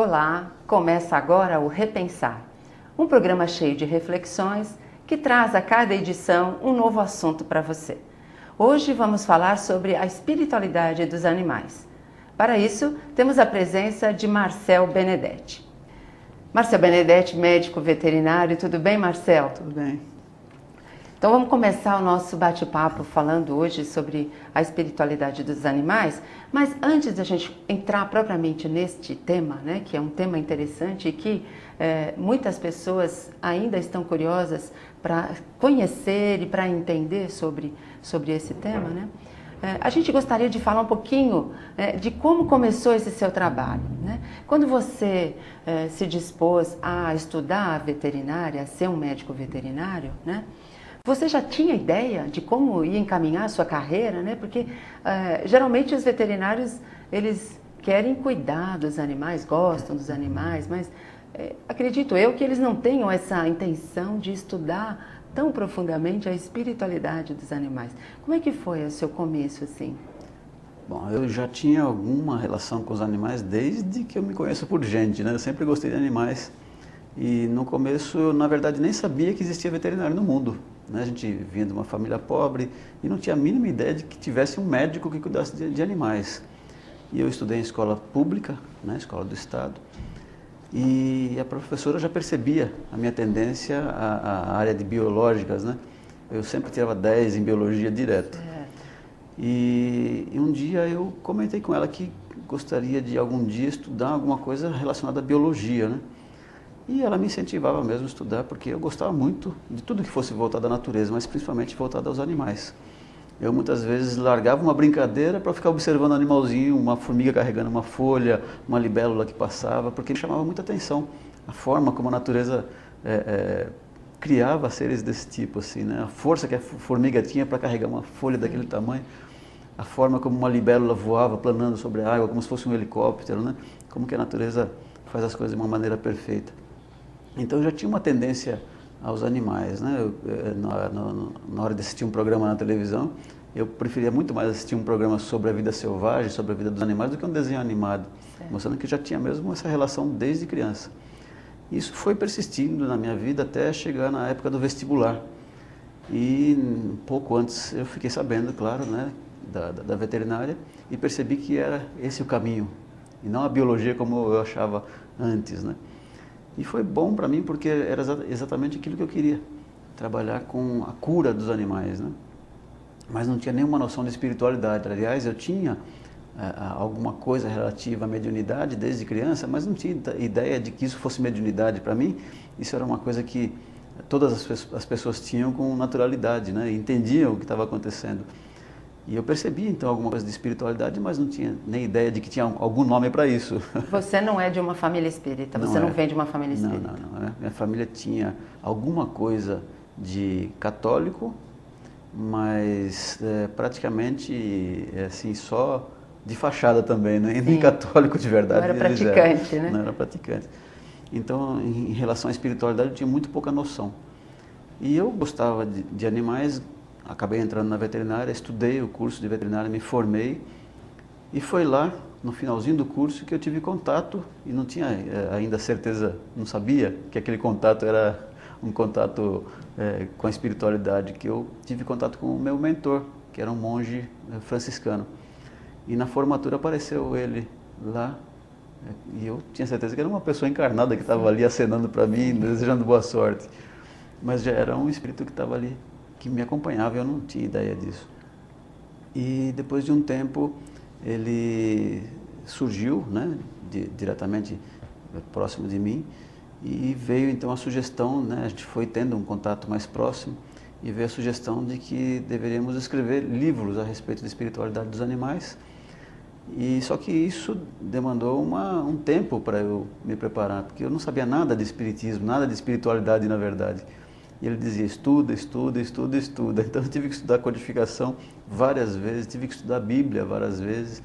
Olá, começa agora o Repensar, um programa cheio de reflexões que traz a cada edição um novo assunto para você. Hoje vamos falar sobre a espiritualidade dos animais. Para isso, temos a presença de Marcel Benedetti. Marcel Benedetti, médico veterinário. Tudo bem, Marcel? Tudo bem. Então vamos começar o nosso bate-papo falando hoje sobre a espiritualidade dos animais, mas antes da gente entrar propriamente neste tema, né, que é um tema interessante e que muitas pessoas ainda estão curiosas para conhecer e para entender sobre esse tema, né? A gente gostaria de falar um pouquinho de como começou esse seu trabalho, né? Quando você se dispôs a estudar a veterinária, a ser um médico veterinário, né? Você já tinha ideia de como ia encaminhar a sua carreira, né? Porque geralmente os veterinários, eles querem cuidar dos animais, gostam dos animais, mas acredito eu que eles não tenham essa intenção de estudar tão profundamente a espiritualidade dos animais. Como é que foi o seu começo, assim? Bom, eu já tinha alguma relação com os animais desde que eu me conheço por gente, né? Eu sempre gostei de animais e no começo eu, na verdade, nem sabia que existia veterinário no mundo, né? A gente vinha de uma família pobre e não tinha a mínima ideia de que tivesse um médico que cuidasse de animais. E eu estudei em escola pública, né? Escola do Estado. E a professora já percebia a minha tendência à área de biológicas, né? Eu sempre tirava 10 em biologia direto. E um dia eu comentei com ela que gostaria de algum dia estudar alguma coisa relacionada à biologia, né? E ela me incentivava mesmo a estudar, porque eu gostava muito de tudo que fosse voltado à natureza, mas principalmente voltado aos animais. Eu muitas vezes largava uma brincadeira para ficar observando um animalzinho, uma formiga carregando uma folha, uma libélula que passava, porque me chamava muita atenção a forma como a natureza criava seres desse tipo, assim, né? A força que a formiga tinha para carregar uma folha daquele tamanho, a forma como uma libélula voava planando sobre a água, como se fosse um helicóptero, né? Como que a natureza faz as coisas de uma maneira perfeita. Então eu já tinha uma tendência aos animais, né? Na hora de assistir um programa na televisão, eu preferia muito mais assistir um programa sobre a vida selvagem, sobre a vida dos animais, do que um desenho animado, mostrando que eu já tinha mesmo essa relação desde criança. Isso foi persistindo na minha vida até chegar na época do vestibular. E um pouco antes eu fiquei sabendo, claro, né, da veterinária e percebi que era esse o caminho, e não a biologia como eu achava antes, né? E foi bom para mim porque era exatamente aquilo que eu queria, trabalhar com a cura dos animais, né? Mas não tinha nenhuma noção de espiritualidade. Aliás, eu tinha alguma coisa relativa à mediunidade desde criança, mas não tinha ideia de que isso fosse mediunidade para mim. Isso era uma coisa que todas as pessoas tinham com naturalidade, né? E entendiam o que estava acontecendo. E eu percebi então alguma coisa de espiritualidade, mas não tinha nem ideia de que tinha algum nome para isso. Você não é de uma família espírita, você não vem de uma família espírita? Não. Minha família tinha alguma coisa de católico, mas praticamente assim, só de fachada também, né? Nem católico de verdade. Não era praticante, né? Não era praticante. Então, em relação à espiritualidade, eu tinha muito pouca noção. E eu gostava de animais. Acabei entrando na veterinária, estudei o curso de veterinária, me formei e foi lá, no finalzinho do curso, que eu tive contato e não tinha ainda certeza, não sabia que aquele contato era um contato com a espiritualidade, que eu tive contato com o meu mentor, que era um monge franciscano. E na formatura apareceu ele lá e eu tinha certeza que era uma pessoa encarnada que estava ali acenando para mim, desejando boa sorte. Mas já era um espírito que estava ali, que me acompanhava, eu não tinha ideia disso. E depois de um tempo, ele surgiu, né, diretamente próximo de mim, e veio então a sugestão, né, a gente foi tendo um contato mais próximo, e veio a sugestão de que deveríamos escrever livros a respeito da espiritualidade dos animais. E só que isso demandou um tempo para eu me preparar, porque eu não sabia nada de espiritismo, nada de espiritualidade na verdade. E ele dizia, estuda. Então eu tive que estudar codificação várias vezes, tive que estudar a Bíblia várias vezes,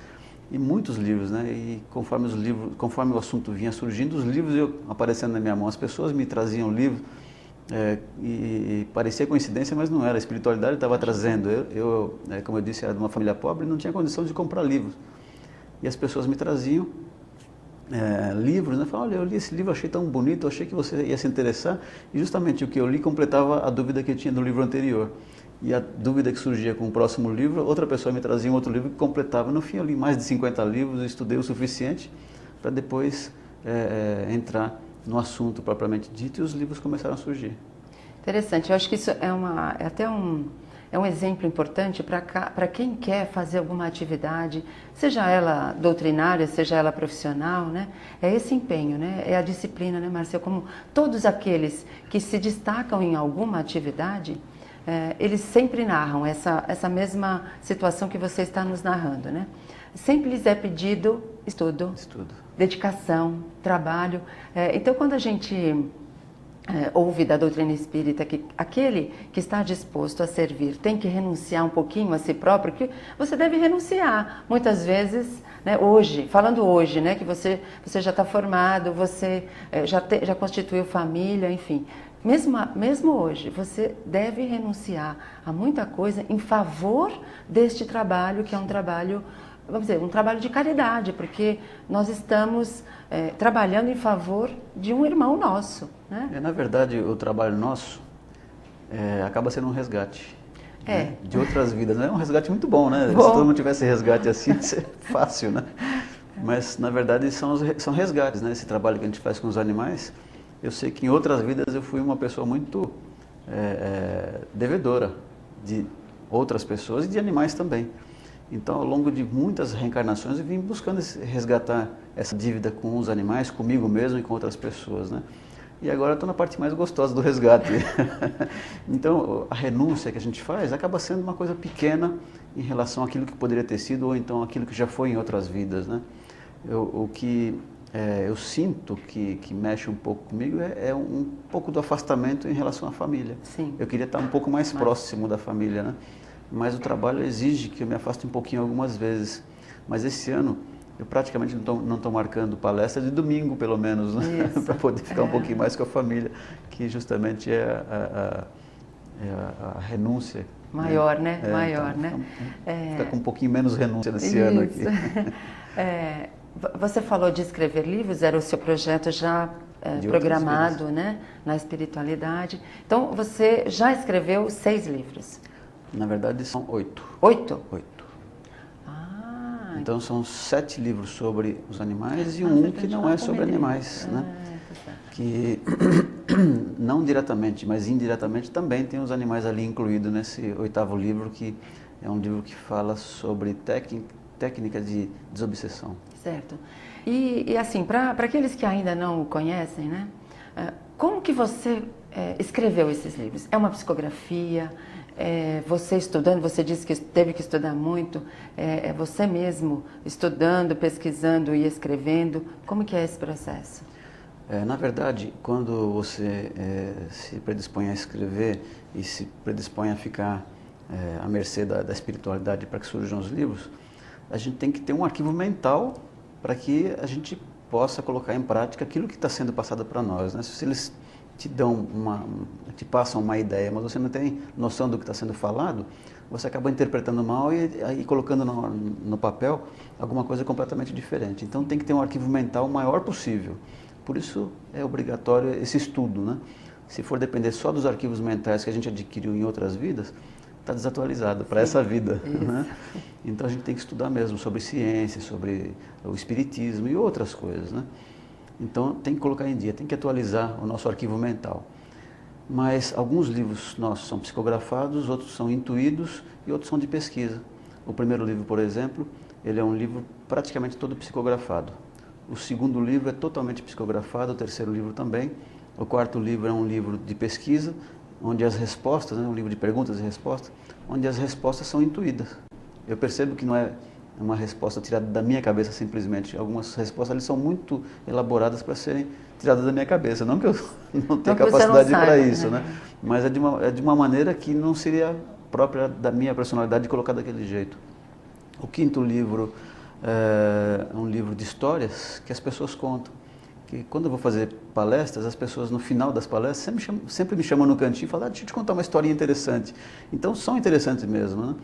e muitos livros, né? E conforme o assunto vinha surgindo, os livros iam aparecendo na minha mão. As pessoas me traziam livros, e parecia coincidência, mas não era. A espiritualidade estava trazendo. Como eu disse, era de uma família pobre e não tinha condição de comprar livros. E as pessoas me traziam, livros, né? Falava, olha, eu li esse livro, achei tão bonito, achei que você ia se interessar, e justamente o que eu li completava a dúvida que eu tinha no livro anterior. E a dúvida que surgia com o próximo livro, outra pessoa me trazia um outro livro que completava. No fim, eu li mais de 50 livros, estudei o suficiente para depois entrar no assunto propriamente dito, e os livros começaram a surgir. Interessante, eu acho que isso é até um exemplo importante para quem quer fazer alguma atividade, seja ela doutrinária, seja ela profissional, né? É esse empenho, né? É a disciplina, né, Márcia? Como todos aqueles que se destacam em alguma atividade, eles sempre narram essa mesma situação que você está nos narrando, né? Sempre lhes é pedido estudo. Dedicação, trabalho. Então, quando a gente ouve da doutrina espírita que aquele que está disposto a servir tem que renunciar um pouquinho a si próprio, que você deve renunciar. Muitas vezes, né, hoje, falando hoje, né, que você já está formado, você já constituiu família, enfim. Mesmo hoje, você deve renunciar a muita coisa em favor deste trabalho, que é um trabalho, vamos dizer, um trabalho de caridade, porque nós estamos trabalhando em favor de um irmão nosso, né? Na verdade, o trabalho nosso acaba sendo um resgate né, de outras vidas. Né? É um resgate muito bom, né? Bom. Se todo mundo tivesse resgate assim, ia ser fácil, né? Mas, na verdade, são resgates, né? Esse trabalho que a gente faz com os animais, eu sei que em outras vidas eu fui uma pessoa muito devedora de outras pessoas e de animais também. Então, ao longo de muitas reencarnações, eu vim buscando resgatar essa dívida com os animais, comigo mesmo e com outras pessoas, né? E agora estou na parte mais gostosa do resgate. Então, a renúncia que a gente faz acaba sendo uma coisa pequena em relação àquilo que poderia ter sido ou então aquilo que já foi em outras vidas, né? O que eu sinto que mexe um pouco comigo é um pouco do afastamento em relação à família. Sim. Eu queria estar um pouco mais próximo da família, né? Mas o trabalho exige que eu me afaste um pouquinho algumas vezes. Mas esse ano eu praticamente não estou marcando palestra de domingo, pelo menos, né? Para poder ficar um pouquinho mais com a família, que justamente é a renúncia. Maior, né? Maior, então, né? Ficar com um pouquinho menos renúncia nesse ano aqui. Você falou de escrever livros, era o seu projeto já programado, né? Na espiritualidade. Então, você já escreveu 6 livros? Na verdade, são 8. 8? 8. Então, são 7 livros sobre os animais e um que não é sobre animais, né? Que não diretamente, mas indiretamente também tem os animais ali incluídos nesse 8º livro, que é um livro que fala sobre técnica de desobsessão. Certo. E assim, para aqueles que ainda não o conhecem, né? Como que você escreveu esses livros? É uma psicografia? Você estudando, você disse que teve que estudar muito, você mesmo estudando, pesquisando e escrevendo, como que é esse processo? Na verdade, quando você se predispõe a escrever e se predispõe a ficar à mercê da espiritualidade para que surjam os livros, a gente tem que ter um arquivo mental para que a gente possa colocar em prática aquilo que está sendo passado para nós, né? Se eles te passam uma ideia, mas você não tem noção do que está sendo falado, você acaba interpretando mal e colocando no papel alguma coisa completamente diferente. Então tem que ter um arquivo mental o maior possível. Por isso é obrigatório esse estudo, né? Se for depender só dos arquivos mentais que a gente adquiriu em outras vidas, está desatualizado para essa vida, né? Então a gente tem que estudar mesmo sobre ciência, sobre o espiritismo e outras coisas, né? Então tem que colocar em dia, tem que atualizar o nosso arquivo mental. Mas alguns livros nossos são psicografados, outros são intuídos e outros são de pesquisa. O primeiro livro, por exemplo, ele é um livro praticamente todo psicografado. O segundo livro é totalmente psicografado, o terceiro livro também. O quarto livro é um livro de pesquisa, onde as respostas, né, um livro de perguntas e respostas, onde as respostas são intuídas. Eu percebo que não é uma resposta tirada da minha cabeça simplesmente. Algumas respostas ali são muito elaboradas para serem tiradas da minha cabeça. Não que eu não tenha capacidade para isso, né? Mas é de uma maneira que não seria própria da minha personalidade de colocar daquele jeito. O quinto livro é um livro de histórias que as pessoas contam. Que quando eu vou fazer palestras, as pessoas no final das palestras sempre me chamam no cantinho e falam, deixa eu te contar uma historinha interessante. Então são interessantes mesmo, né?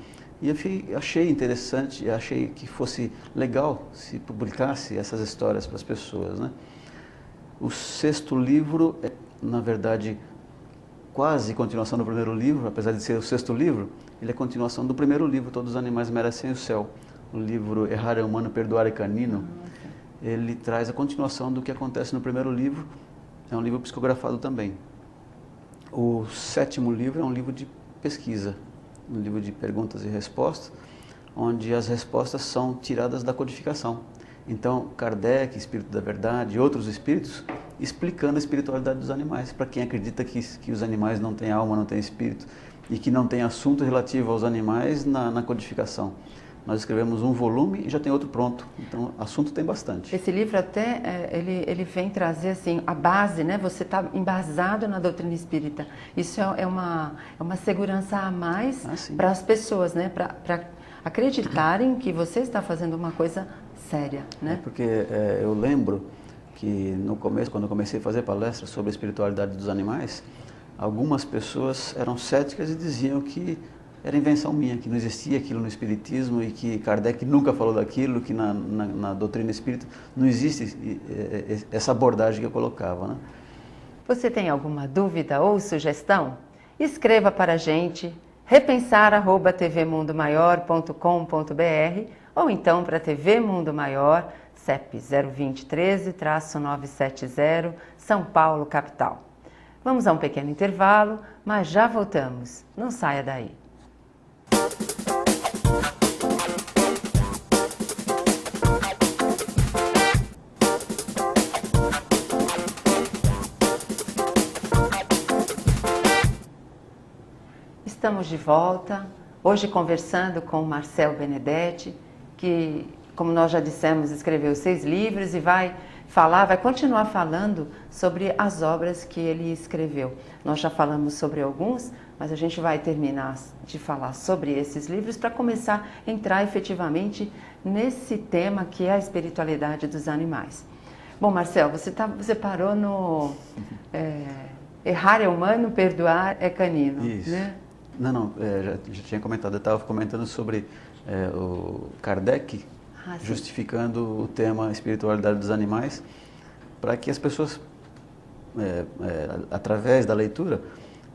E eu achei interessante, achei que fosse legal se publicasse essas histórias para as pessoas, né? O 6º livro é, na verdade, quase continuação do primeiro livro, apesar de ser o 6º livro, ele é continuação do primeiro livro, Todos os Animais Merecem o Céu. O livro Errar é Humano, Perdoar é Canino. Ele traz a continuação do que acontece no primeiro livro, é um livro psicografado também. O 7º livro é um livro de pesquisa, um livro de perguntas e respostas, onde as respostas são tiradas da codificação. Então, Kardec, Espírito da Verdade e outros espíritos explicando a espiritualidade dos animais, para quem acredita que os animais não têm alma, não têm espírito e que não tem assunto relativo aos animais na codificação. Nós escrevemos um volume e já tem outro pronto, então assunto tem bastante. Esse livro até, ele vem trazer assim, a base, né? Você está embasado na doutrina espírita. Isso é uma segurança a mais para as pessoas, né? Para acreditarem que você está fazendo uma coisa séria, né? Porque eu lembro que no começo, quando eu comecei a fazer palestras sobre a espiritualidade dos animais, algumas pessoas eram céticas e diziam que era invenção minha, que não existia aquilo no Espiritismo e que Kardec nunca falou daquilo, que na doutrina espírita não existe essa abordagem que eu colocava, né? Você tem alguma dúvida ou sugestão? Escreva para a gente, repensar@tvmundomaior.com.br ou então para TV Mundo Maior, CEP 02013-970, São Paulo, capital. Vamos a um pequeno intervalo, mas já voltamos. Não saia daí. Estamos de volta, hoje conversando com o Marcel Benedetti, que, como nós já dissemos, escreveu 6 livros e vai continuar falando sobre as obras que ele escreveu. Nós já falamos sobre alguns, mas a gente vai terminar de falar sobre esses livros para começar a entrar efetivamente nesse tema que é a espiritualidade dos animais. Bom, Marcel, você parou no errar é humano, perdoar é canino. Isso. Né? Não, já tinha comentado, eu estava comentando sobre o Kardec, justificando o tema espiritualidade dos animais, para que as pessoas, através da leitura,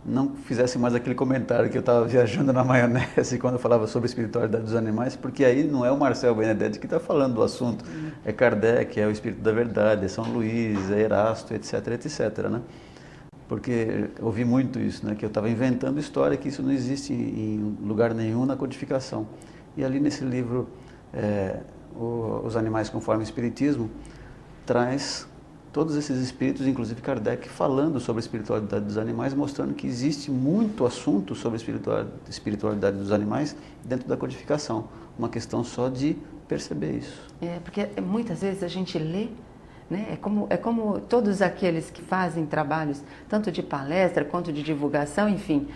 não fizessem mais aquele comentário que eu estava viajando na maionese quando eu falava sobre a espiritualidade dos animais, porque aí não é o Marcel Benedetti que está falando do assunto, é Kardec, é o Espírito da Verdade, é São Luís, é Erasto, etc, etc, né? Porque eu ouvi muito isso, né? Que eu estava inventando história, que isso não existe em lugar nenhum na codificação. E ali nesse livro, Os Animais Conforme o Espiritismo, traz todos esses espíritos, inclusive Kardec, falando sobre a espiritualidade dos animais, mostrando que existe muito assunto sobre a espiritualidade dos animais dentro da codificação. Uma questão só de perceber isso. Porque muitas vezes a gente lê, né? É como todos aqueles que fazem trabalhos, tanto de palestra quanto de divulgação, enfim,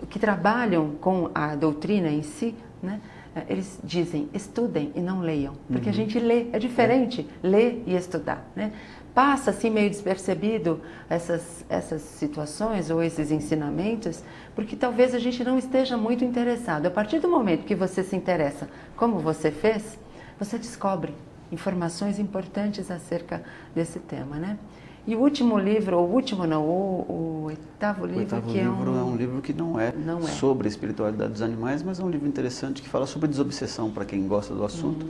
que trabalham com a doutrina em si, né? Eles dizem, estudem e não leiam, porque a gente lê, é diferente ler e estudar, né? Passa assim meio despercebido essas situações ou esses ensinamentos, porque talvez a gente não esteja muito interessado. A partir do momento que você se interessa, como você fez, você descobre informações importantes acerca desse tema, né? E o último livro, o 8º livro, é um livro que não é sobre a espiritualidade dos animais, mas é um livro interessante que fala sobre desobsessão, para quem gosta do assunto.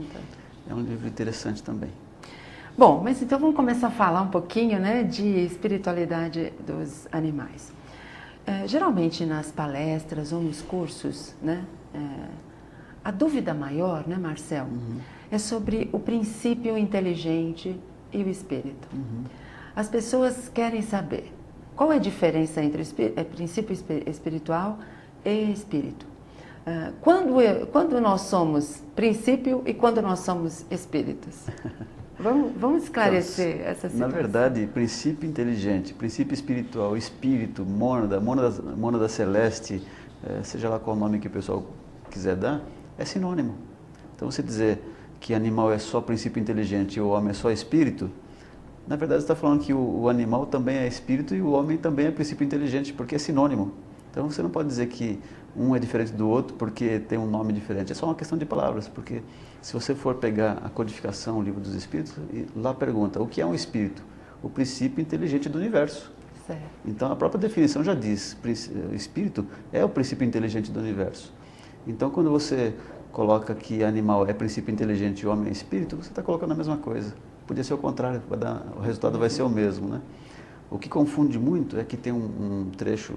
É um livro interessante também. Bom, mas então vamos começar a falar um pouquinho, né, de espiritualidade dos animais. Geralmente nas palestras ou nos cursos, né, a dúvida maior, né, Marcel, é sobre o princípio inteligente e o espírito. As pessoas querem saber qual é a diferença entre princípio espiritual e espírito. Quando nós somos princípio e quando nós somos espíritos? Vamos esclarecer essa situação. Na verdade, princípio inteligente, princípio espiritual, espírito, mônada celeste, seja lá qual nome que o pessoal quiser dar, é sinônimo. Então você dizer que animal é só princípio inteligente e o homem é só espírito, na verdade você está falando que o animal também é espírito e o homem também é princípio inteligente, porque é sinônimo. Então você não pode dizer que um é diferente do outro porque tem um nome diferente. É só uma questão de palavras, porque se você for pegar a codificação, o livro dos Espíritos, lá pergunta, o que é um espírito? O princípio inteligente do universo. Certo. Então a própria definição já diz, o espírito é o princípio inteligente do universo. Então quando você coloca que animal é princípio inteligente e homem é espírito, você está colocando a mesma coisa. Podia ser o contrário, o resultado vai ser o mesmo, né? O que confunde muito é que tem um trecho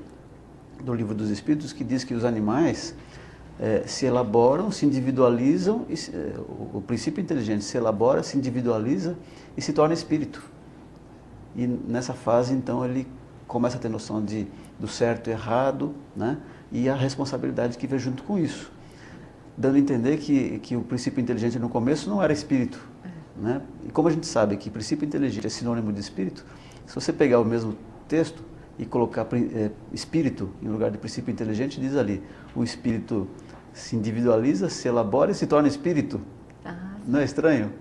do livro dos Espíritos que diz que os animais se elaboram, se individualizam, o princípio inteligente se elabora, se individualiza e se torna espírito. E nessa fase, então, ele começa a ter noção do certo e errado, né? E a responsabilidade que vem junto com isso. Dando a entender que o princípio inteligente no começo não era espírito. Né? E como a gente sabe que princípio inteligente é sinônimo de espírito, se você pegar o mesmo texto e colocar espírito em lugar de princípio inteligente, diz ali, o espírito se individualiza, se elabora e se torna espírito. Não é estranho?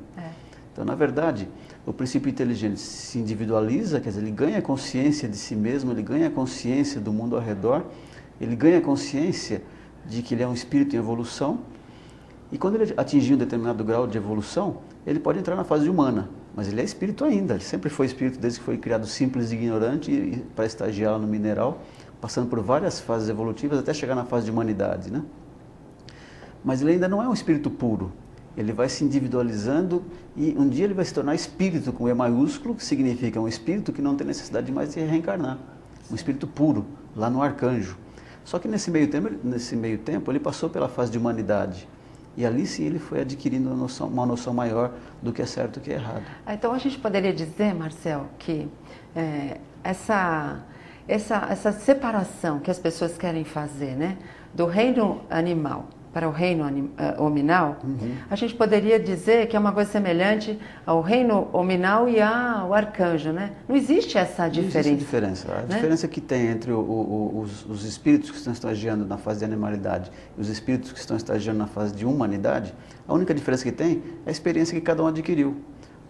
Então, na verdade, o princípio inteligente se individualiza, quer dizer, ele ganha consciência de si mesmo, ele ganha consciência do mundo ao redor, ele ganha consciência de que ele é um espírito em evolução, e quando ele atingir um determinado grau de evolução, ele pode entrar na fase humana, mas ele é espírito ainda, ele sempre foi espírito desde que foi criado simples e ignorante e para estagiar no mineral, passando por várias fases evolutivas até chegar na fase de humanidade, né? Mas ele ainda não é um espírito puro, ele vai se individualizando e um dia ele vai se tornar espírito com E maiúsculo, que significa um espírito que não tem necessidade mais de reencarnar, um espírito puro, lá no arcanjo. Só que nesse meio tempo ele passou pela fase de humanidade. E ali sim ele foi adquirindo uma noção maior do que é certo e o que é errado. Então a gente poderia dizer, Marcel, que essa separação que as pessoas querem fazer, né, do reino animal para o reino hominal, a gente poderia dizer que é uma coisa semelhante ao reino hominal e ao arcanjo, né? Não existe essa diferença. Não existe diferença. A diferença que tem entre os espíritos que estão estagiando na fase de animalidade e os espíritos que estão estagiando na fase de humanidade, a única diferença que tem é a experiência que cada um adquiriu.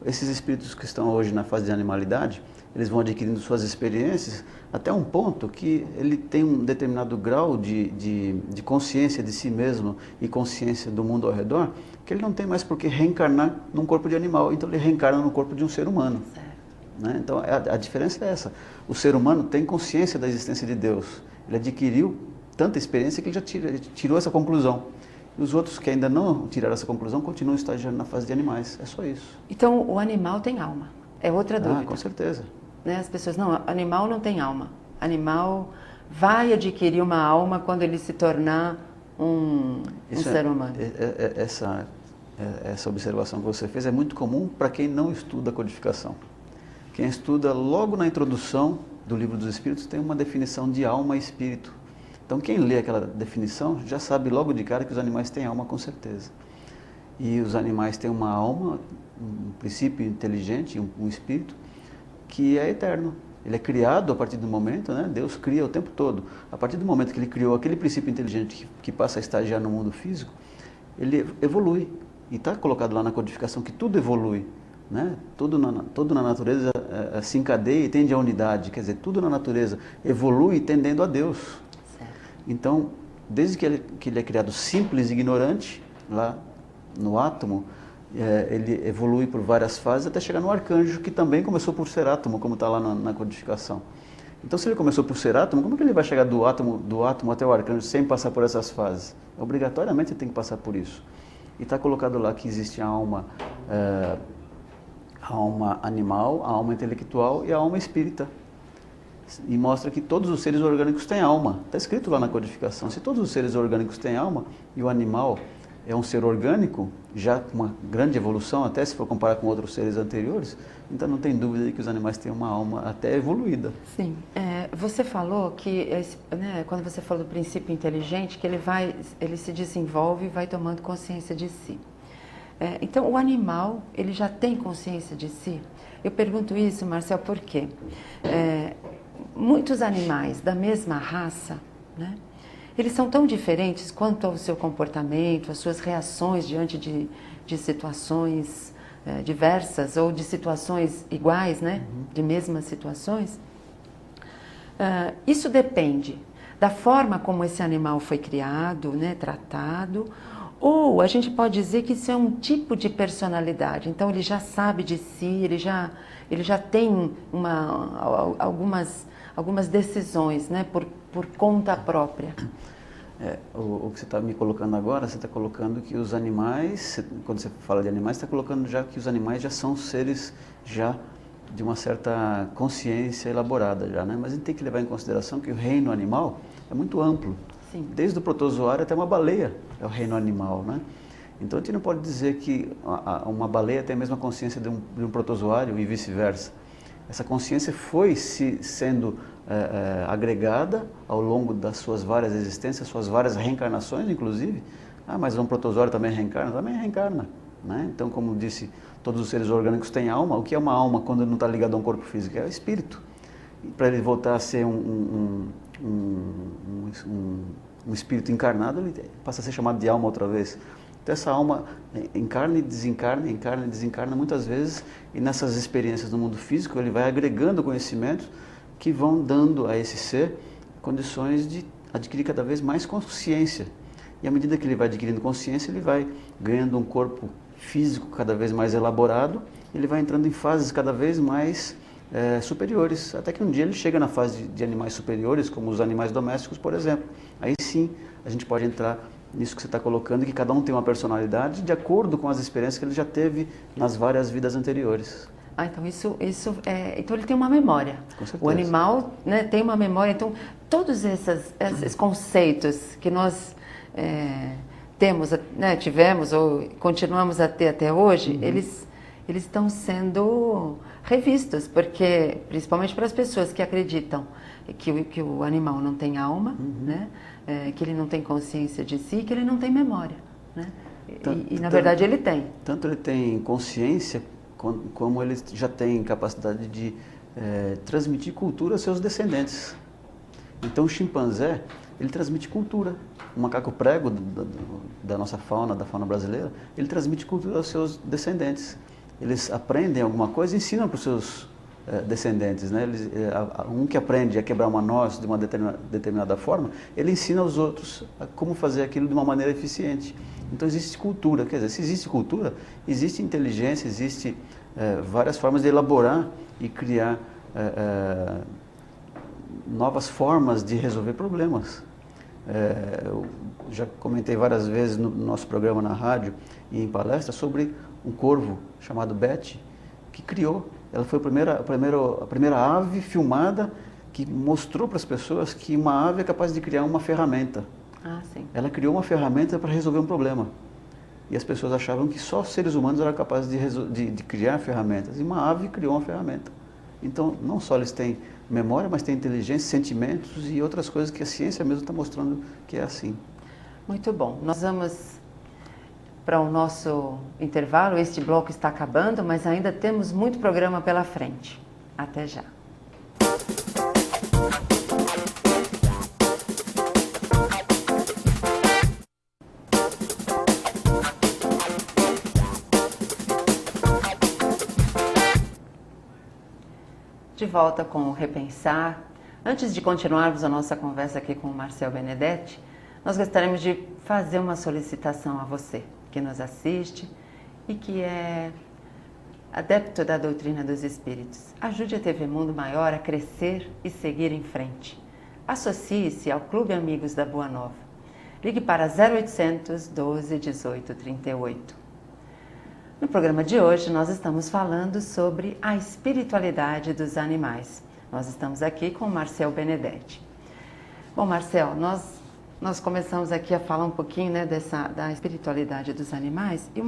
Esses espíritos que estão hoje na fase de animalidade, eles vão adquirindo suas experiências até um ponto que ele tem um determinado grau de consciência de si mesmo e consciência do mundo ao redor, que ele não tem mais por que reencarnar num corpo de animal, então ele reencarna no corpo de um ser humano. Né? Então a diferença é essa. O ser humano tem consciência da existência de Deus, ele adquiriu tanta experiência que ele já tirou essa conclusão. E os outros que ainda não tiraram essa conclusão continuam estagiando na fase de animais, é só isso. Então o animal tem alma, é outra dúvida. Com certeza. Né? As pessoas, não, animal não tem alma. Animal vai adquirir uma alma quando ele se tornar um ser humano. Essa observação que você fez é muito comum para quem não estuda a codificação. Quem estuda logo na introdução do Livro dos Espíritos tem uma definição de alma e espírito. Então quem lê aquela definição já sabe logo de cara que os animais têm alma com certeza. E os animais têm uma alma, um princípio inteligente, um espírito, que é eterno. Ele é criado a partir do momento, né? Deus cria o tempo todo. A partir do momento que ele criou aquele princípio inteligente que passa a estagiar no mundo físico, ele evolui. E está colocado lá na codificação que tudo evolui. Né? Tudo na natureza se encadeia e tende à unidade. Quer dizer, tudo na natureza evolui tendendo a Deus. Certo. Então, desde que ele é criado simples e ignorante, lá no átomo, ele evolui por várias fases até chegar no arcanjo, que também começou por ser átomo, como está lá na codificação. Então, se ele começou por ser átomo, como é que ele vai chegar do átomo até o arcanjo sem passar por essas fases? Obrigatoriamente ele tem que passar por isso. E está colocado lá que existe a alma animal, a alma intelectual e a alma espírita. E mostra que todos os seres orgânicos têm alma. Está escrito lá na codificação. Se todos os seres orgânicos têm alma e o animal é um ser orgânico, já com uma grande evolução, até se for comparar com outros seres anteriores, então não tem dúvida de que os animais têm uma alma até evoluída. Sim. Você falou que, né, quando você falou do princípio inteligente, que ele se desenvolve e vai tomando consciência de si. Então, o animal, ele já tem consciência de si? Eu pergunto isso, Marcel, por quê? Muitos animais da mesma raça, né? Eles são tão diferentes quanto ao seu comportamento, as suas reações diante de situações diversas ou de situações iguais, né? De mesmas situações. Isso depende da forma como esse animal foi criado, né, tratado, ou a gente pode dizer que isso é um tipo de personalidade. Então ele já sabe de si, ele já tem algumas decisões, né, por conta própria. O que você está me colocando agora, você está colocando que os animais, quando você fala de animais, você está colocando já que os animais já são seres já de uma certa consciência elaborada já, né? Mas a gente tem que levar em consideração que o reino animal é muito amplo. Sim. Desde o protozoário até uma baleia é o reino animal, né? Então a gente não pode dizer que uma baleia tem a mesma consciência de um protozoário e vice-versa. Essa consciência foi sendo agregada ao longo das suas várias existências, suas várias reencarnações, inclusive. Mas um protozoário também reencarna? Também reencarna, né? Então, como disse, todos os seres orgânicos têm alma. O que é uma alma quando não está ligado a um corpo físico? É o espírito. Para ele voltar a ser um espírito encarnado, ele passa a ser chamado de alma outra vez. Então essa alma encarna e desencarna muitas vezes, e nessas experiências no mundo físico ele vai agregando conhecimentos que vão dando a esse ser condições de adquirir cada vez mais consciência. E à medida que ele vai adquirindo consciência, ele vai ganhando um corpo físico cada vez mais elaborado, ele vai entrando em fases cada vez mais superiores, até que um dia ele chega na fase de animais superiores, como os animais domésticos, por exemplo. Aí sim a gente pode entrar nisso que você está colocando, que cada um tem uma personalidade de acordo com as experiências que ele já teve nas várias vidas anteriores. Então então ele tem uma memória. Com certeza. O animal, né, tem uma memória. Então todos esses conceitos que nós temos, né, tivemos ou continuamos a ter até hoje, eles estão sendo revistos, porque principalmente para as pessoas que acreditam que o animal não tem alma, né, que ele não tem consciência de si, que ele não tem memória, né? E na verdade ele tem. Tanto ele tem consciência, como ele já tem capacidade de transmitir cultura aos seus descendentes. Então o chimpanzé, ele transmite cultura. O macaco prego da nossa fauna, da fauna brasileira, ele transmite cultura aos seus descendentes. Eles aprendem alguma coisa e ensinam para os seus descendentes, né? Um que aprende a quebrar uma noz de uma determinada forma, ele ensina aos outros a como fazer aquilo de uma maneira eficiente. Então existe cultura, quer dizer, se existe cultura, existe inteligência, existe várias formas de elaborar e criar novas formas de resolver problemas. Eu já comentei várias vezes no nosso programa na rádio e em palestra sobre um corvo chamado Betty, que criou. Ela foi a primeira ave filmada que mostrou para as pessoas que uma ave é capaz de criar uma ferramenta. Sim. Ela criou uma ferramenta para resolver um problema. E as pessoas achavam que só seres humanos eram capazes de criar ferramentas. E uma ave criou uma ferramenta. Então, não só eles têm memória, mas têm inteligência, sentimentos e outras coisas que a ciência mesmo está mostrando que é assim. Muito bom. Nós vamos para o nosso intervalo. Este bloco está acabando, mas ainda temos muito programa pela frente. Até já. De volta com o Repensar. Antes de continuarmos a nossa conversa aqui com o Marcel Benedetti, nós gostaríamos de fazer uma solicitação a você que nos assiste e que é adepto da doutrina dos espíritos. Ajude a TV Mundo Maior a crescer e seguir em frente. Associe-se ao Clube Amigos da Boa Nova. Ligue para 0800 12 18 38. No programa de hoje nós estamos falando sobre a espiritualidade dos animais. Nós estamos aqui com o Marcel Benedetti. Bom, Marcel, nós começamos aqui a falar um pouquinho, né, da espiritualidade dos animais e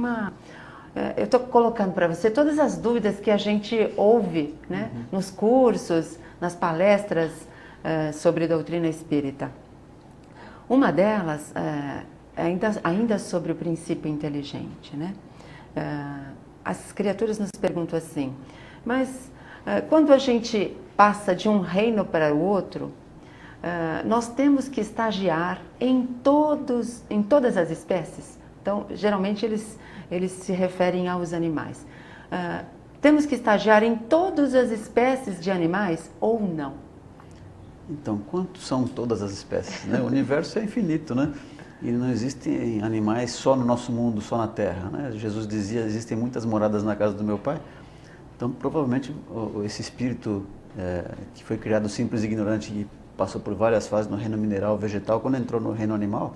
eu estou colocando para você todas as dúvidas que a gente ouve, né, nos cursos, nas palestras sobre doutrina espírita. Uma delas ainda sobre o princípio inteligente, né? As criaturas nos perguntam assim, mas quando a gente passa de um reino para o outro, nós temos que estagiar em todas as espécies? Então, geralmente eles se referem aos animais. Temos que estagiar em todas as espécies de animais ou não? Então, quantos são todas as espécies, né? O universo é infinito, né? E não existem animais só no nosso mundo, só na Terra, né? Jesus dizia, existem muitas moradas na casa do meu Pai. Então, provavelmente, esse espírito que foi criado simples e ignorante e passou por várias fases no reino mineral, vegetal, quando entrou no reino animal,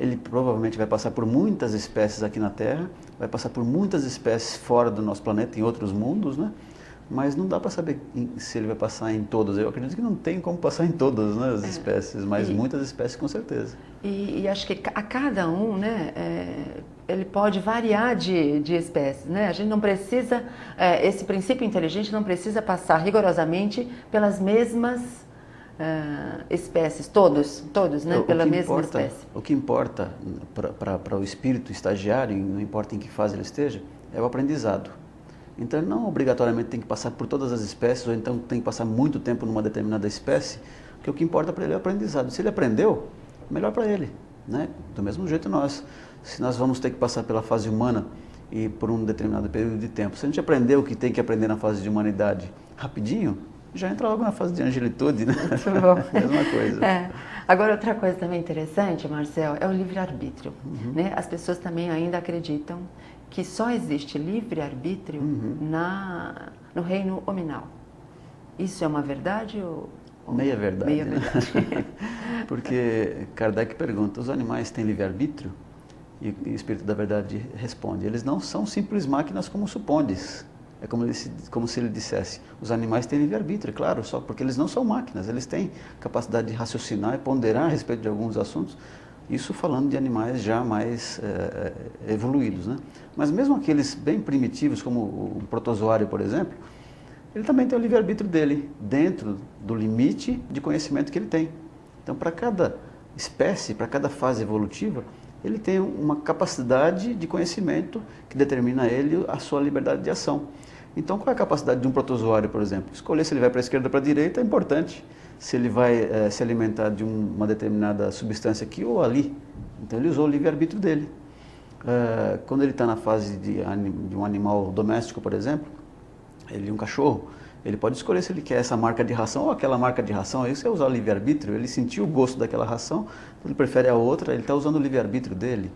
ele provavelmente vai passar por muitas espécies aqui na Terra, vai passar por muitas espécies fora do nosso planeta, em outros mundos, né? Mas não dá para saber se ele vai passar em todas. Eu acredito que não tem como passar em todas, né, as espécies, mas muitas espécies com certeza. E acho que a cada um, né, ele pode variar de espécies, né? A gente não precisa, esse princípio inteligente não precisa passar rigorosamente pelas mesmas espécies, todos, né, pela mesma espécie. O que importa para o espírito estagiário, não importa em que fase ele esteja, é o aprendizado. Então ele não obrigatoriamente tem que passar por todas as espécies, ou então tem que passar muito tempo numa determinada espécie, porque o que importa para ele é o aprendizado. Se ele aprendeu, melhor para ele, né? Do mesmo jeito nós. Se nós vamos ter que passar pela fase humana e por um determinado período de tempo, se a gente aprendeu o que tem que aprender na fase de humanidade rapidinho, já entra logo na fase de angelitude, né? Muito bom. Mesma coisa. Agora, outra coisa também interessante, Marcel, é o livre-arbítrio. Né? As pessoas também ainda acreditam que só existe livre-arbítrio no reino hominal. Isso é uma verdade ou... Meia verdade. Meia verdade. Porque Kardec pergunta, os animais têm livre-arbítrio? E o Espírito da Verdade responde, eles não são simples máquinas como supondes. É como se ele dissesse, os animais têm livre-arbítrio, claro, só porque eles não são máquinas, eles têm capacidade de raciocinar e ponderar a respeito de alguns assuntos, isso falando de animais já mais evoluídos, né? Mas mesmo aqueles bem primitivos, como o protozoário, por exemplo, ele também tem o livre-arbítrio dele, dentro do limite de conhecimento que ele tem. Então, para cada espécie, para cada fase evolutiva, ele tem uma capacidade de conhecimento que determina a ele a sua liberdade de ação. Então, qual é a capacidade de um protozoário, por exemplo? Escolher se ele vai para a esquerda ou para a direita é importante. Se ele vai se alimentar de uma determinada substância aqui ou ali. Então, ele usou o livre-arbítrio dele. Quando ele está na fase de um animal doméstico, por exemplo, um cachorro, ele pode escolher se ele quer essa marca de ração ou aquela marca de ração. Isso é usar o livre-arbítrio. Ele sentiu o gosto daquela ração, ele prefere a outra, ele está usando o livre-arbítrio dele.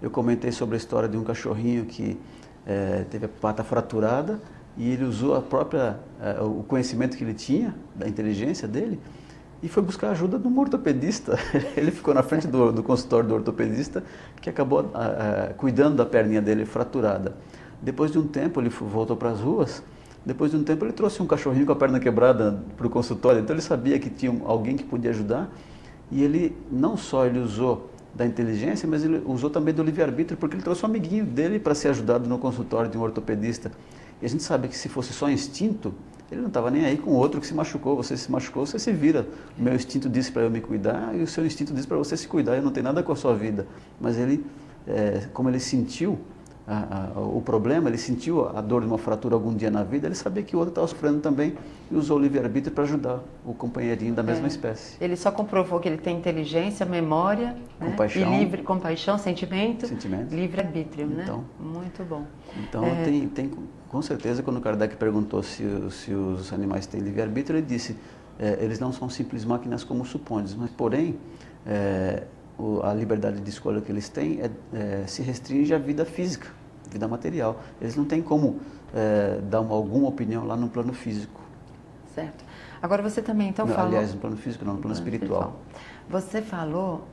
Eu comentei sobre a história de um cachorrinho que teve a pata fraturada e ele usou o conhecimento que ele tinha, da inteligência dele, e foi buscar ajuda de um ortopedista. Ele ficou na frente do consultório do ortopedista, que acabou cuidando da perninha dele fraturada. Depois de um tempo, ele voltou para as ruas. Depois de um tempo, ele trouxe um cachorrinho com a perna quebrada para o consultório. Então, ele sabia que tinha alguém que podia ajudar. E ele, não só ele usou da inteligência, mas ele usou também do livre-arbítrio, porque ele trouxe um amiguinho dele para ser ajudado no consultório de um ortopedista. E a gente sabe que se fosse só instinto, ele não estava nem aí com o outro que se machucou. Você se machucou, você se vira. O meu instinto disse para eu me cuidar e o seu instinto disse para você se cuidar. E não tem nada com a sua vida. Mas ele, como ele sentiu o problema, ele sentiu a dor de uma fratura algum dia na vida, ele sabia que o outro estava sofrendo também e usou o livre-arbítrio para ajudar o companheirinho da mesma espécie. Ele só comprovou que ele tem inteligência, memória, compaixão, né? E compaixão, sentimento. Livre-arbítrio, então, né? Muito bom. Então, tem com certeza, quando Kardec perguntou se os animais têm livre-arbítrio, ele disse, eles não são simples máquinas como supondes, mas porém, a liberdade de escolha que eles têm se restringe à vida física, vida material. Eles não têm como dar alguma opinião lá no plano físico. Certo. Agora você também então falou... Aliás, no plano físico não, no plano espiritual. Você falou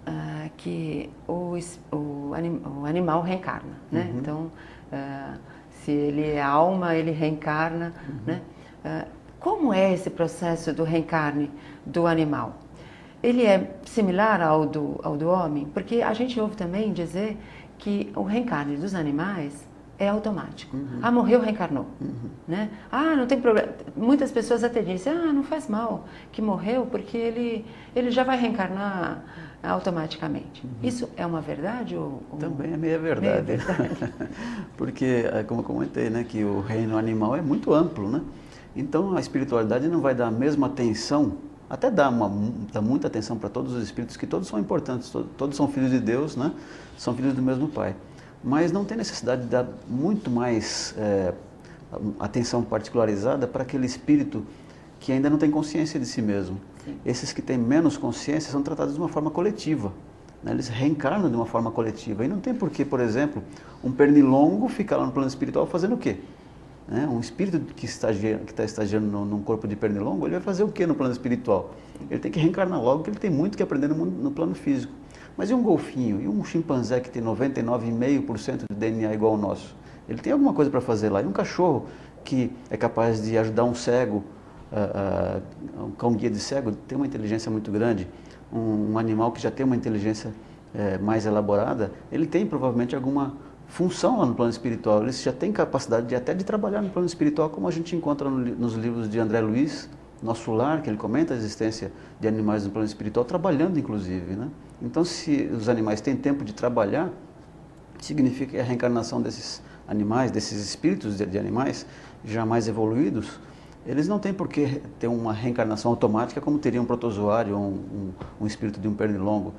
que o animal reencarna, né? Então, se ele é alma, ele reencarna, né? Como é esse processo do reencarne do animal? Ele é similar ao do homem? Porque a gente ouve também dizer que o reencarne dos animais é automático. Morreu, reencarnou. Né? Não tem problema. Muitas pessoas até dizem, não faz mal que morreu, porque ele já vai reencarnar automaticamente. Isso é uma verdade? Também é meia verdade. Meia verdade. Porque, como eu comentei, né, que o reino animal é muito amplo, né? Então a espiritualidade não vai dar a mesma atenção, até dá muita atenção para todos os espíritos, que todos são importantes, todos são filhos de Deus, né? São filhos do mesmo Pai. Mas não tem necessidade de dar muito mais atenção particularizada para aquele espírito que ainda não tem consciência de si mesmo. Sim. Esses que têm menos consciência são tratados de uma forma coletiva, né? Eles reencarnam de uma forma coletiva. E não tem porquê, por exemplo, um pernilongo ficar lá no plano espiritual fazendo o quê? Né? Um espírito que está estagiando num corpo de pernilongo, ele vai fazer o quê no plano espiritual? Ele tem que reencarnar logo, porque ele tem muito que aprender no plano físico. Mas e um golfinho? E um chimpanzé que tem 99,5% de DNA igual ao nosso? Ele tem alguma coisa para fazer lá. E um cachorro que é capaz de ajudar um cego, um cão guia de cego, tem uma inteligência muito grande. Um animal que já tem uma inteligência mais elaborada, ele tem provavelmente alguma função lá no plano espiritual. Eles já têm capacidade até de trabalhar no plano espiritual, como a gente encontra nos livros de André Luiz, Nosso Lar, que ele comenta a existência de animais no plano espiritual, trabalhando inclusive, né? Então, se os animais têm tempo de trabalhar, significa que a reencarnação desses animais, desses espíritos de animais já mais evoluídos, eles não têm por que ter uma reencarnação automática como teria um protozoário ou um espírito de um pernilongo.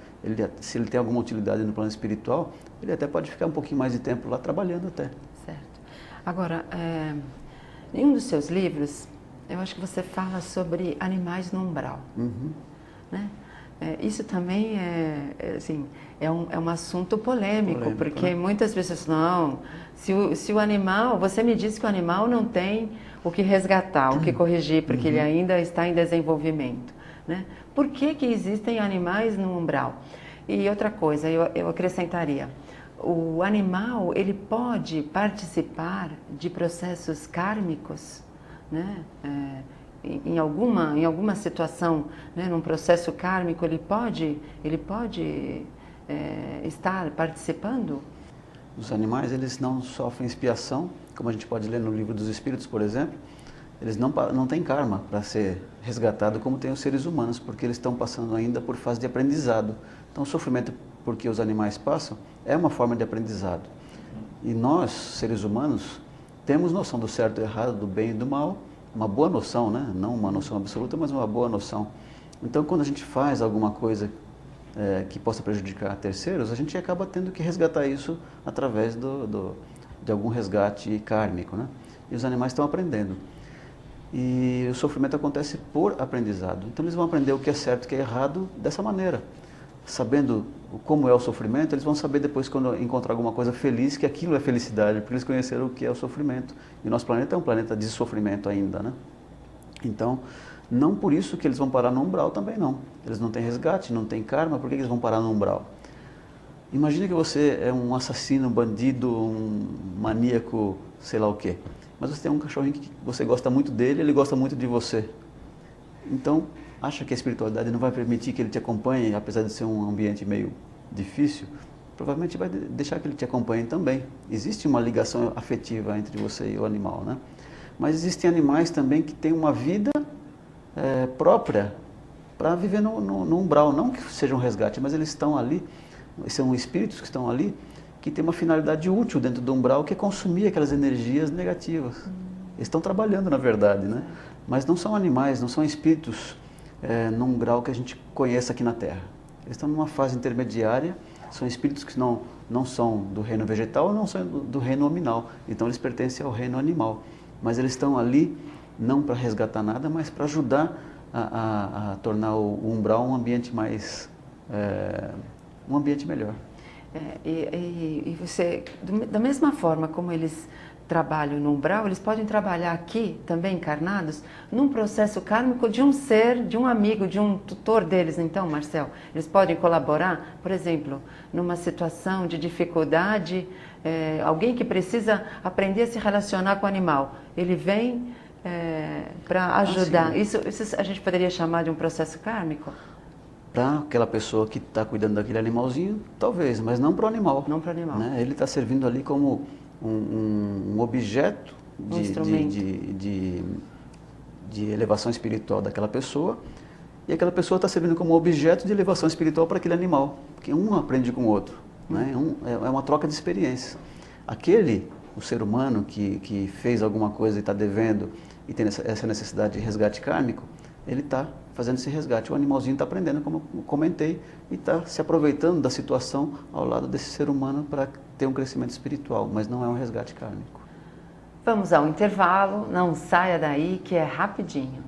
Se ele tem alguma utilidade no plano espiritual, ele até pode ficar um pouquinho mais de tempo lá trabalhando até. Certo. Agora, em um dos seus livros, eu acho que você fala sobre animais no umbral. Uhum. Né? Isso também é um assunto polêmico, porque, né? Muitas pessoas não, se o animal, você me disse que o animal não tem o que resgatar, o que corrigir, porque ele ainda está em desenvolvimento, né? Por que existem animais no umbral? E outra coisa, eu acrescentaria, o animal, ele pode participar de processos kármicos, né? Em alguma situação, né, num processo kármico, ele pode estar participando? Os animais, eles não sofrem expiação, como a gente pode ler no Livro dos Espíritos, por exemplo. Eles não têm karma para ser resgatado como tem os seres humanos, porque eles estão passando ainda por fase de aprendizado. Então, o sofrimento por que os animais passam é uma forma de aprendizado. E nós, seres humanos, temos noção do certo e errado, do bem e do mal, uma boa noção, né? Não uma noção absoluta, mas uma boa noção. Então, quando a gente faz alguma coisa que possa prejudicar terceiros, a gente acaba tendo que resgatar isso através de algum resgate kármico, né? E os animais estão aprendendo. E o sofrimento acontece por aprendizado. Então, eles vão aprender o que é certo e o que é errado dessa maneira. Sabendo como é o sofrimento, eles vão saber depois, quando encontrar alguma coisa feliz, que aquilo é felicidade, porque eles conheceram o que é o sofrimento. E nosso planeta é um planeta de sofrimento ainda, né? Então, não por isso que eles vão parar no umbral também não. Eles não têm resgate, não têm karma, por que eles vão parar no umbral? Imagina que você é um assassino, um bandido, um maníaco, sei lá o quê. Mas você tem um cachorrinho que você gosta muito dele, ele gosta muito de você. Então, acha que a espiritualidade não vai permitir que ele te acompanhe, apesar de ser um ambiente meio difícil? Provavelmente vai deixar que ele te acompanhe também. Existe uma ligação afetiva entre você e o animal, né? Mas existem animais também que têm uma vida própria para viver no umbral. Não que seja um resgate, mas eles estão ali, são espíritos que estão ali, que têm uma finalidade útil dentro do umbral, que é consumir aquelas energias negativas. Eles estão trabalhando, na verdade, né? Mas não são animais, não são espíritos num grau que a gente conheça aqui na Terra. Eles estão numa fase intermediária, são espíritos que não são do reino vegetal, não são do reino nominal. Então eles pertencem ao reino animal. Mas eles estão ali não para resgatar nada, mas para ajudar a tornar o umbral um ambiente mais, um ambiente melhor. E você, da mesma forma como eles trabalham no umbral, eles podem trabalhar aqui, também encarnados, num processo kármico de um ser, de um amigo, de um tutor deles, então, Marcel? Eles podem colaborar, por exemplo, numa situação de dificuldade, alguém que precisa aprender a se relacionar com o animal, ele vem para ajudar. Isso a gente poderia chamar de um processo kármico? Para aquela pessoa que está cuidando daquele animalzinho, talvez, mas não para o animal. Não para o animal. Né? Ele está servindo ali como um objeto de elevação espiritual daquela pessoa, e aquela pessoa está servindo como objeto de elevação espiritual para aquele animal, porque um aprende com o outro, né? É uma troca de experiências. O ser humano que fez alguma coisa e está devendo e tem essa necessidade de resgate kármico, ele está fazendo esse resgate. O animalzinho está aprendendo, como eu comentei, e está se aproveitando da situação ao lado desse ser humano para ter um crescimento espiritual, mas não é um resgate kármico. Vamos ao intervalo, não saia daí que é rapidinho.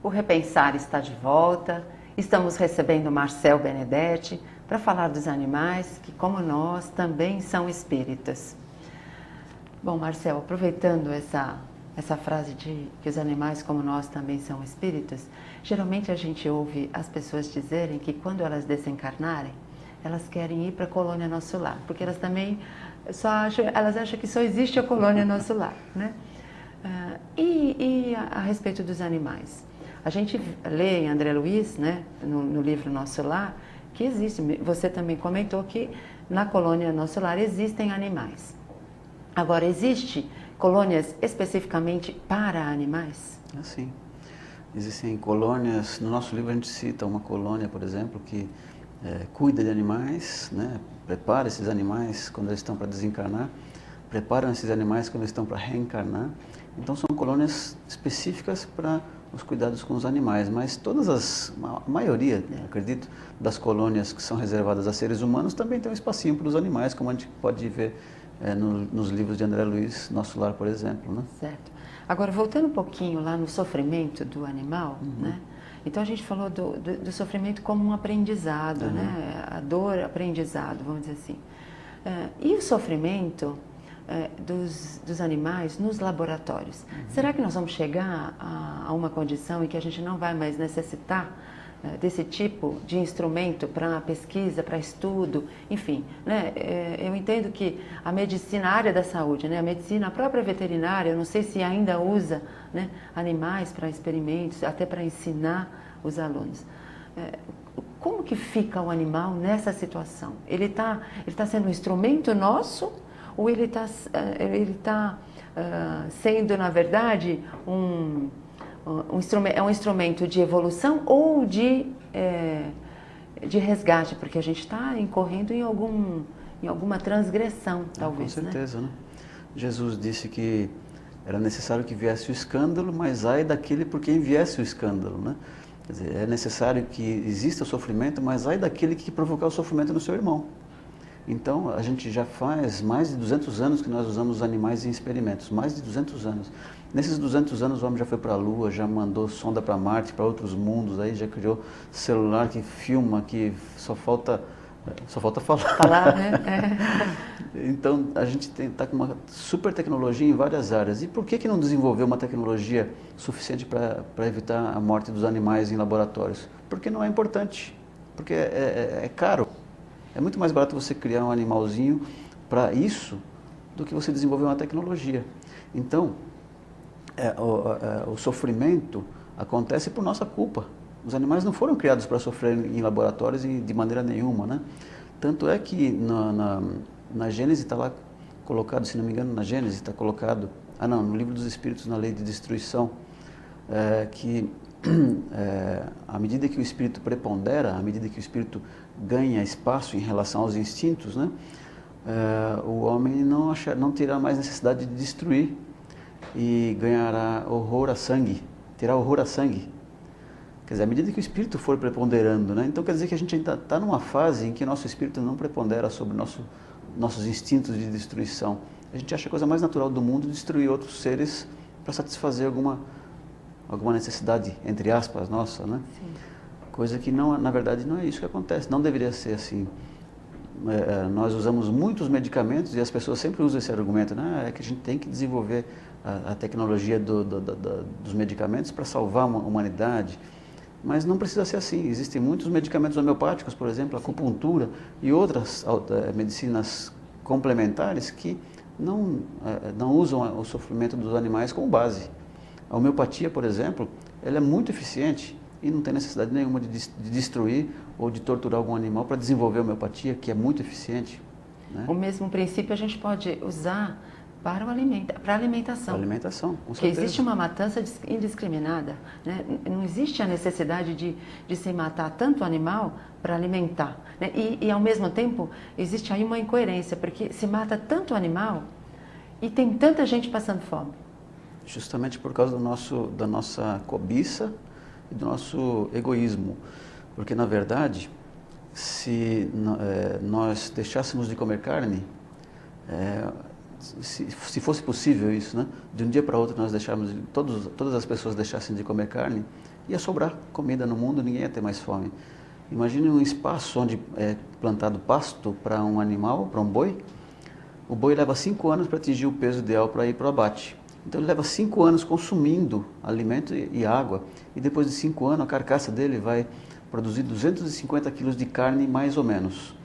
o Repensar está de volta. Estamos recebendo Marcel Benedetti para falar dos animais que, como nós, também são espíritas. Bom, Marcel, aproveitando essa frase de que os animais, como nós, também são espíritas, geralmente a gente ouve as pessoas dizerem que quando elas desencarnarem, elas querem ir para a colônia Nosso Lar, porque elas também elas acham que só existe a colônia Nosso Lar, né? E a respeito dos animais? A gente lê em André Luiz, né, no livro Nosso Lar, que existe, você também comentou que na colônia Nosso Lar existem animais. Agora, existe colônias especificamente para animais? Sim. Existem colônias, no nosso livro a gente cita uma colônia, por exemplo, que cuida de animais, né? Prepara esses animais quando eles estão para desencarnar, preparam esses animais quando eles estão para reencarnar. Então são colônias específicas para os cuidados com os animais, mas a maioria, acredito, das colônias que são reservadas a seres humanos também tem um espacinho para os animais, como a gente pode ver nos livros de André Luiz, Nosso Lar, por exemplo, né? Certo. Agora, voltando um pouquinho lá no sofrimento do animal, né? Então, a gente falou do sofrimento como um aprendizado, né? A dor, aprendizado, vamos dizer assim. E o sofrimento dos animais nos laboratórios? Será que nós vamos chegar a uma condição em que a gente não vai mais necessitar desse tipo de instrumento para pesquisa, para estudo, enfim, né? Eu entendo que a medicina, a área da saúde, né? A medicina, a própria veterinária, eu não sei se ainda usa, né, animais para experimentos, até para ensinar os alunos. Como que fica o animal nessa situação? Ele tá sendo um instrumento nosso ou ele tá sendo, na verdade, um instrumento de evolução ou de resgate, porque a gente está incorrendo em alguma transgressão, talvez. Com certeza, né? Jesus disse que era necessário que viesse o escândalo, mas ai daquele por quem viesse o escândalo, né? Quer dizer, é necessário que exista o sofrimento, mas ai daquele que provocar o sofrimento no seu irmão. Então, a gente já faz mais de 200 anos que nós usamos os animais em experimentos, mais de 200 anos. Nesses 200 anos o homem já foi para a Lua, já mandou sonda para Marte, para outros mundos, aí já criou celular que filma, que só falta falar. Né? Então a gente está com uma super tecnologia em várias áreas. E por que não desenvolver uma tecnologia suficiente para evitar a morte dos animais em laboratórios? Porque não é importante, porque é caro. É muito mais barato você criar um animalzinho para isso do que você desenvolver uma tecnologia. Então, o sofrimento acontece por nossa culpa. Os animais não foram criados para sofrer em laboratórios e de maneira nenhuma, né? Tanto é que na Gênesis está lá colocado, se não me engano, na Gênesis está colocado, no Livro dos Espíritos, na Lei de Destruição, que à medida que o espírito prepondera, à medida que o espírito ganha espaço em relação aos instintos, né? O homem não terá mais necessidade de destruir e ganhará horror a sangue, terá horror a sangue. Quer dizer, à medida que o espírito for preponderando, né? Então quer dizer que a gente ainda está numa fase em que nosso espírito não prepondera sobre nossos instintos de destruição. A gente acha a coisa mais natural do mundo destruir outros seres para satisfazer alguma necessidade, entre aspas, nossa, né? Sim. Coisa que, não, na verdade, não é isso que acontece, não deveria ser assim. Nós usamos muitos medicamentos e as pessoas sempre usam esse argumento, né? É que a gente tem que desenvolver a tecnologia dos medicamentos para salvar a humanidade. Mas não precisa ser assim. Existem muitos medicamentos homeopáticos, por exemplo, acupuntura e outras medicinas complementares que não usam o sofrimento dos animais como base. A homeopatia, por exemplo, ela é muito eficiente e não tem necessidade nenhuma de destruir ou de torturar algum animal para desenvolver a homeopatia, que é muito eficiente, né? O mesmo princípio a gente pode usar para a alimentação. Para a alimentação, com Porque certeza. existe uma matança indiscriminada, né? Não existe a necessidade de se matar tanto animal para alimentar, né? E ao mesmo tempo existe aí uma incoerência, porque se mata tanto animal e tem tanta gente passando fome. Justamente por causa da nossa cobiça e do nosso egoísmo. Porque, na verdade, se nós deixássemos de comer carne, se fosse possível isso, né? De um dia para outro nós deixarmos, todas as pessoas deixassem de comer carne, ia sobrar comida no mundo, ninguém ia ter mais fome. Imagine um espaço onde é plantado pasto para um animal, para um boi. O boi leva 5 anos para atingir o peso ideal para ir para o abate. Então ele leva 5 anos consumindo alimento e água, e depois de 5 anos a carcaça dele vai produzir 250 quilos de carne mais ou menos.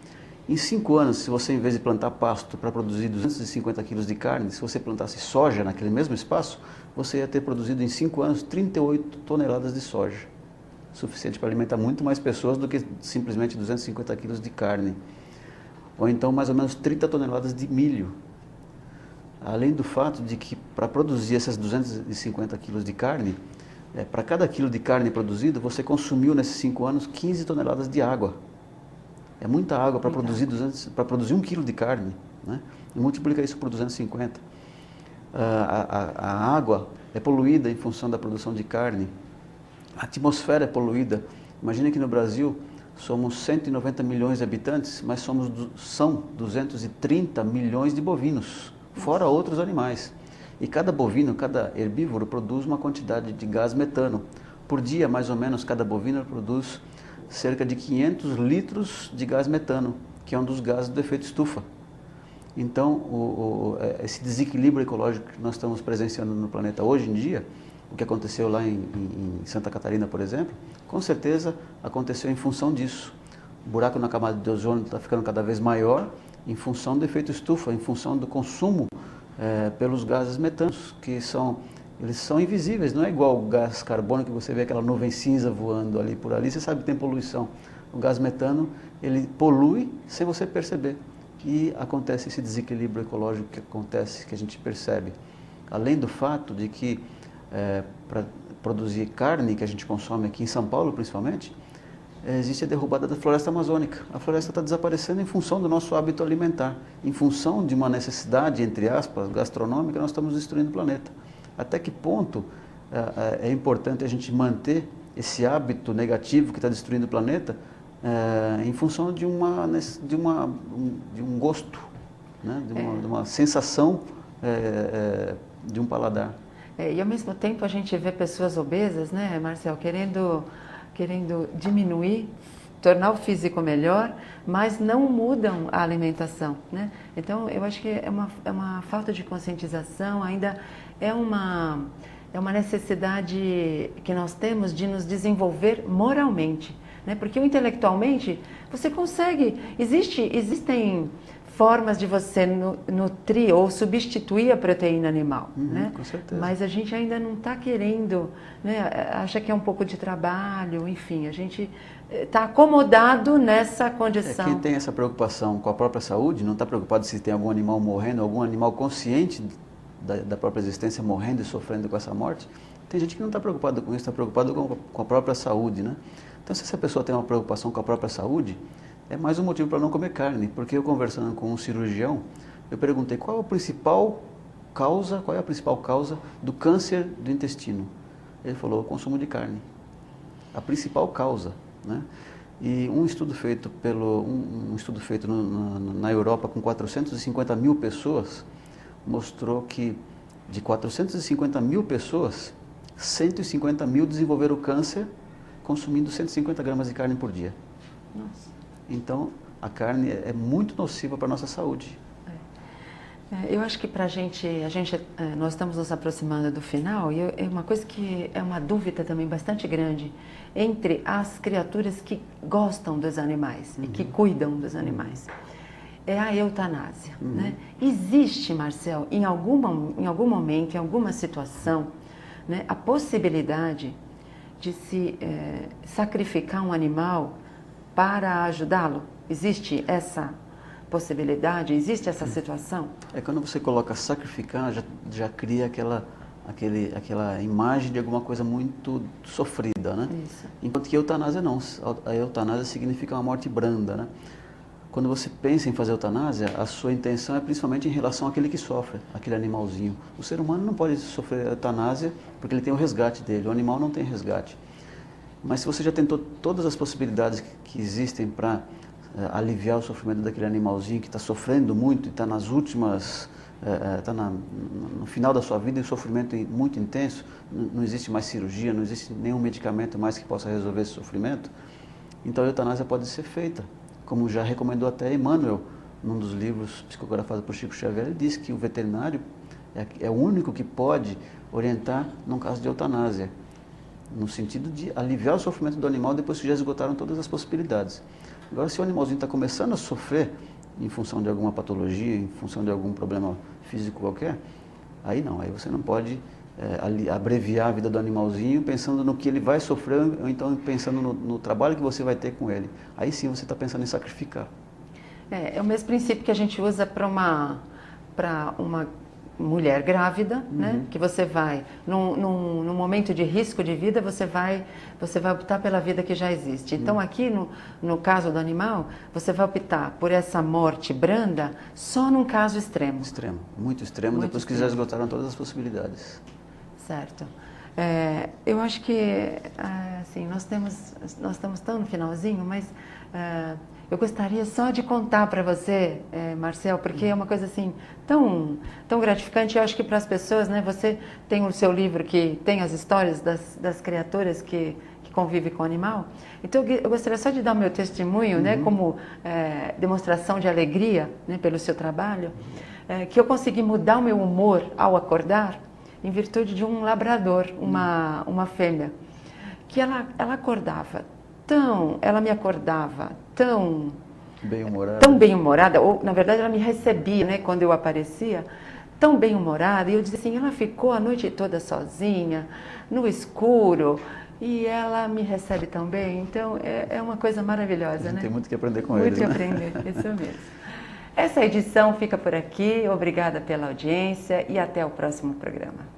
Em 5 anos, se você, em vez de plantar pasto para produzir 250 quilos de carne, se você plantasse soja naquele mesmo espaço, você ia ter produzido em 5 anos 38 toneladas de soja. Suficiente para alimentar muito mais pessoas do que simplesmente 250 quilos de carne. Ou então mais ou menos 30 toneladas de milho. Além do fato de que para produzir essas 250 quilos de carne, para cada quilo de carne produzido, você consumiu nesses 5 anos 15 toneladas de água. É muita água para produzir 1 quilo de carne, né? E multiplica isso por 250. A água é poluída em função da produção de carne. A atmosfera é poluída. Imagine que no Brasil somos 190 milhões de habitantes, mas são 230 milhões de bovinos, fora outros animais. E cada bovino, cada herbívoro produz uma quantidade de gás metano. Por dia, mais ou menos, cada bovino produz cerca de 500 litros de gás metano, que é um dos gases do efeito estufa. Então, esse desequilíbrio ecológico que nós estamos presenciando no planeta hoje em dia, o que aconteceu lá em Santa Catarina, por exemplo, com certeza aconteceu em função disso. O buraco na camada de ozônio está ficando cada vez maior em função do efeito estufa, em função do consumo pelos gases metanos, que eles são invisíveis, não é igual o gás carbônico que você vê aquela nuvem cinza voando ali por ali, você sabe que tem poluição. O gás metano, ele polui sem você perceber. E acontece esse desequilíbrio ecológico que a gente percebe. Além do fato de que para produzir carne que a gente consome aqui em São Paulo, principalmente, existe a derrubada da floresta amazônica. A floresta está desaparecendo em função do nosso hábito alimentar, em função de uma necessidade, entre aspas, gastronômica, nós estamos destruindo o planeta. Até que ponto é importante a gente manter esse hábito negativo que está destruindo o planeta em função de um gosto, né? de uma sensação de um paladar. E ao mesmo tempo a gente vê pessoas obesas, né, Marcel, querendo diminuir, tornar o físico melhor, mas não mudam a alimentação, né? Então eu acho que é uma falta de conscientização, ainda é uma necessidade que nós temos de nos desenvolver moralmente, né? Porque intelectualmente você consegue, existem formas de você nutrir ou substituir a proteína animal, né? Com certeza. Mas a gente ainda não está querendo, né? Acha que é um pouco de trabalho, enfim, a gente está acomodado nessa condição. Quem tem essa preocupação com a própria saúde, não está preocupado se tem algum animal morrendo, algum animal consciente da própria existência morrendo e sofrendo com essa morte. Tem gente que não está preocupada com isso, está preocupada com a própria saúde, né? Então, se essa pessoa tem uma preocupação com a própria saúde, é mais um motivo para não comer carne, porque eu conversando com um cirurgião, eu perguntei qual é a principal causa do câncer do intestino. Ele falou, o consumo de carne. A principal causa, né? E um estudo feito na Europa com 450 mil pessoas mostrou que de 450 mil pessoas, 150 mil desenvolveram câncer consumindo 150 gramas de carne por dia. Nossa. Então, a carne é muito nociva para a nossa saúde. Eu acho que para nós estamos nos aproximando do final e é uma coisa que é uma dúvida também bastante grande entre as criaturas que gostam dos animais e que cuidam dos animais. É a eutanásia, né? Existe, Marcel, em algum momento, em alguma situação, né, a possibilidade de se sacrificar um animal para ajudá-lo? Existe essa possibilidade? Existe essa situação? Quando você coloca sacrificar, já cria aquela imagem de alguma coisa muito sofrida, né? Isso. Enquanto que eutanásia não. A eutanásia significa uma morte branda, né? Quando você pensa em fazer eutanásia, a sua intenção é principalmente em relação àquele que sofre, aquele animalzinho. O ser humano não pode sofrer eutanásia porque ele tem o resgate dele, o animal não tem resgate. Mas se você já tentou todas as possibilidades que existem para aliviar o sofrimento daquele animalzinho que está sofrendo muito e está nas últimas está no final da sua vida, em sofrimento muito intenso, não existe mais cirurgia, não existe nenhum medicamento mais que possa resolver esse sofrimento, então a eutanásia pode ser feita, como já recomendou até Emmanuel, num dos livros psicografados por Chico Xavier. Ele diz que o veterinário é o único que pode orientar num caso de eutanásia, no sentido de aliviar o sofrimento do animal depois que já esgotaram todas as possibilidades. Agora, se o animalzinho está começando a sofrer em função de alguma patologia, em função de algum problema físico qualquer, aí não, aí você não pode abreviar a vida do animalzinho pensando no que ele vai sofrer, ou então pensando no trabalho que você vai ter com ele. Aí sim você está pensando em sacrificar. É o mesmo princípio que a gente usa para uma mulher grávida, né? Que você vai, num momento de risco de vida, você vai optar pela vida que já existe. Então aqui, no caso do animal, você vai optar por essa morte branda só num caso extremo. Extremo, muito extremo, depois que já esgotaram todas as possibilidades. Certo. Eu acho que, assim, nós estamos tão no finalzinho, mas eu gostaria só de contar para você, Marcel, porque é uma coisa assim tão gratificante. Eu acho que para as pessoas, né? Você tem o seu livro que tem as histórias das criaturas que convivem com o animal. Então eu gostaria só de dar o meu testemunho, né? Como demonstração de alegria, né? Pelo seu trabalho, que eu consegui mudar o meu humor ao acordar em virtude de um labrador, uma fêmea, que ela acordava ela me acordava tão bem-humorada, ou na verdade ela me recebia, né, quando eu aparecia, tão bem-humorada, e eu dizia assim, ela ficou a noite toda sozinha, no escuro, e ela me recebe tão bem, então é uma coisa maravilhosa, né? Tem muito que aprender com eles, né? Muito que aprender, isso mesmo. Essa edição fica por aqui, obrigada pela audiência e até o próximo programa.